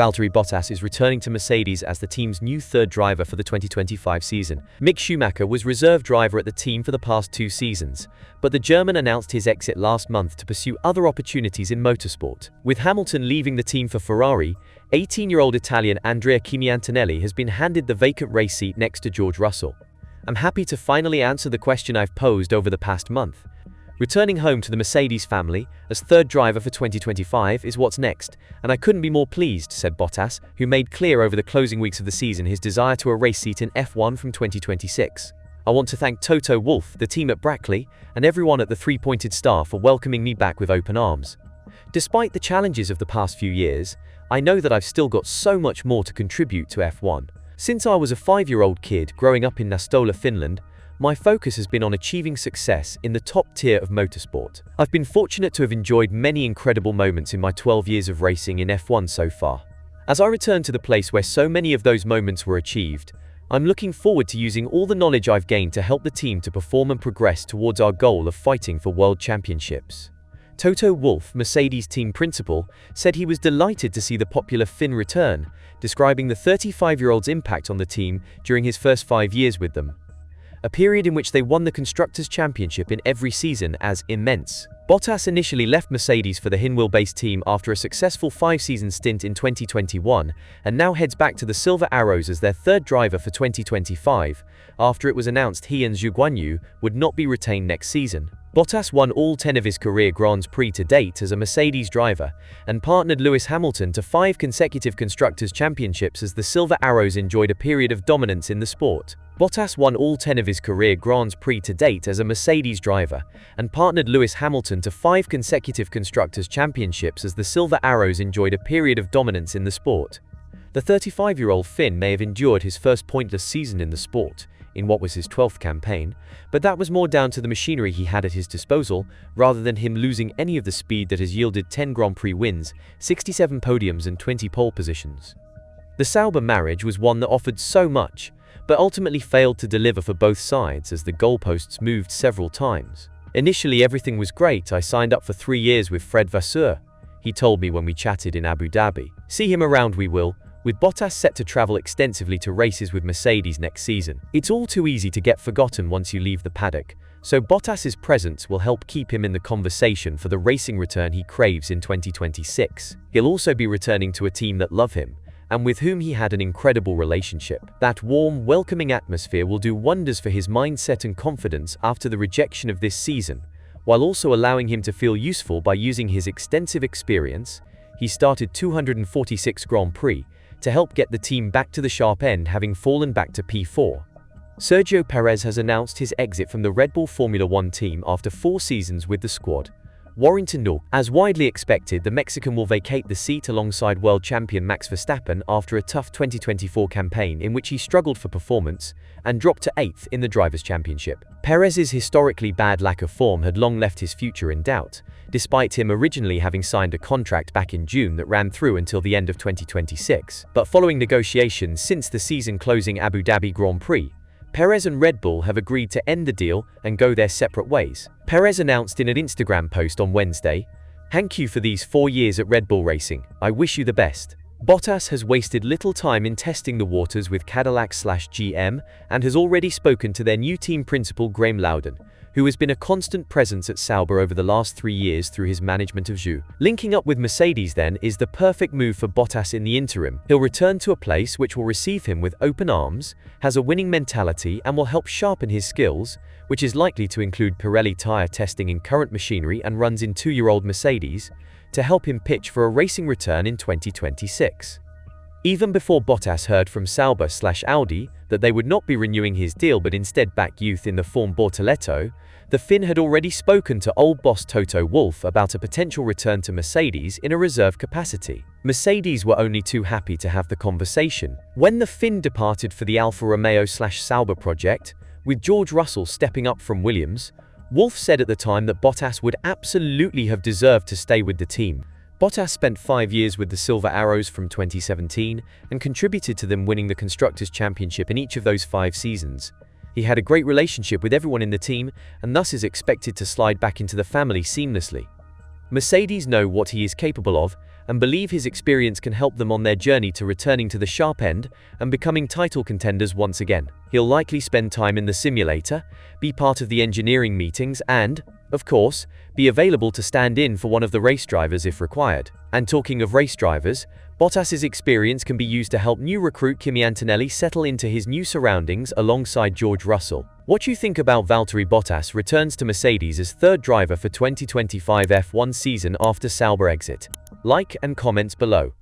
Valtteri Bottas is returning to Mercedes as the team's new third driver for the 2025 season. Mick Schumacher was reserve driver at the team for the past 2 seasons, but the German announced his exit last month to pursue other opportunities in motorsport. With Hamilton leaving the team for Ferrari, 18-year-old Italian Andrea Antonelli has been handed the vacant race seat next to George Russell. I'm happy to finally answer the question I've posed over the past month. Returning home to the Mercedes family as third driver for 2025 is what's next, and I couldn't be more pleased, said Bottas, who made clear over the closing weeks of the season his desire to a race seat in F1 from 2026. I want to thank Toto Wolff, the team at Brackley, and everyone at the Three-Pointed Star for welcoming me back with open arms. Despite the challenges of the past few years, I know that I've still got so much more to contribute to F1. Since I was a 5-year-old kid growing up in Nastola, Finland, my focus has been on achieving success in the top tier of motorsport. I've been fortunate to have enjoyed many incredible moments in my 12 years of racing in F1 so far. As I return to the place where so many of those moments were achieved, I'm looking forward to using all the knowledge I've gained to help the team to perform and progress towards our goal of fighting for world championships. Toto Wolff, Mercedes team principal, said he was delighted to see the popular Finn return, describing the 35-year-old's impact on the team during his first 5 years with them, a period in which they won the Constructors' Championship in every season, as immense. Bottas initially left Mercedes for the Hinwil-based team after a successful 5-season stint in 2021 and now heads back to the Silver Arrows as their third driver for 2025, after it was announced he and Zhu Guanyu would not be retained next season. Bottas won all 10 of his career Grands Prix to date as a Mercedes driver and partnered Lewis Hamilton to 5 consecutive Constructors' Championships as the Silver Arrows enjoyed a period of dominance in the sport. Bottas won all 10 of his career Grands Prix to date as a Mercedes driver and partnered Lewis Hamilton to 5 consecutive Constructors' Championships as the Silver Arrows enjoyed a period of dominance in the sport. The 35-year-old Finn may have endured his first pointless season in the sport, in what was his 12th campaign, but that was more down to the machinery he had at his disposal rather than him losing any of the speed that has yielded 10 Grand Prix wins, 67 podiums and 20 pole positions. The Sauber marriage was one that offered so much, but ultimately failed to deliver for both sides as the goalposts moved several times. Initially everything was great. I signed up for 3 years with Fred Vasseur, he told me when we chatted in Abu Dhabi. See him around we will, with Bottas set to travel extensively to races with Mercedes next season. It's all too easy to get forgotten once you leave the paddock, so Bottas's presence will help keep him in the conversation for the racing return he craves in 2026. He'll also be returning to a team that love him, and with whom he had an incredible relationship. That warm, welcoming atmosphere will do wonders for his mindset and confidence after the rejection of this season, while also allowing him to feel useful by using his extensive experience. He started 246 Grand Prix to help get the team back to the sharp end, having fallen back to P4. Sergio Perez has announced his exit from the Red Bull Formula One team after 4 seasons with the squad. Warrington North. As widely expected, the Mexican will vacate the seat alongside world champion Max Verstappen after a tough 2024 campaign in which he struggled for performance and dropped to 8th in the Drivers' Championship. Perez's historically bad lack of form had long left his future in doubt, despite him originally having signed a contract back in June that ran through until the end of 2026. But following negotiations since the season-closing Abu Dhabi Grand Prix, Perez and Red Bull have agreed to end the deal and go their separate ways. Perez announced in an Instagram post on Wednesday, "Thank you for these 4 years at Red Bull Racing. I wish you the best." Bottas has wasted little time in testing the waters with Cadillac/GM and has already spoken to their new team principal Graham Loudon, who has been a constant presence at Sauber over the last 3 years through his management of Zhu. Linking up with Mercedes then is the perfect move for Bottas in the interim. He'll return to a place which will receive him with open arms, has a winning mentality and will help sharpen his skills, which is likely to include Pirelli tyre testing in current machinery and runs in 2-year-old Mercedes, to help him pitch for a racing return in 2026. Even before Bottas heard from Sauber/Audi that they would not be renewing his deal but instead back youth in the form Bortoleto, the Finn had already spoken to old boss Toto Wolff about a potential return to Mercedes in a reserve capacity. Mercedes were only too happy to have the conversation. When the Finn departed for the Alfa Romeo/Sauber project, with George Russell stepping up from Williams, Wolff said at the time that Bottas would absolutely have deserved to stay with the team. Bottas spent 5 years with the Silver Arrows from 2017 and contributed to them winning the Constructors' Championship in each of those 5 seasons. He had a great relationship with everyone in the team and thus is expected to slide back into the family seamlessly. Mercedes know what he is capable of and believe his experience can help them on their journey to returning to the sharp end and becoming title contenders once again. He'll likely spend time in the simulator, be part of the engineering meetings and, of course, be available to stand in for one of the race drivers if required. And talking of race drivers, Bottas's experience can be used to help new recruit Kimi Antonelli settle into his new surroundings alongside George Russell. What do you think about Valtteri Bottas returns to Mercedes as third driver for 2025 F1 season after Sauber exit? Like and comments below.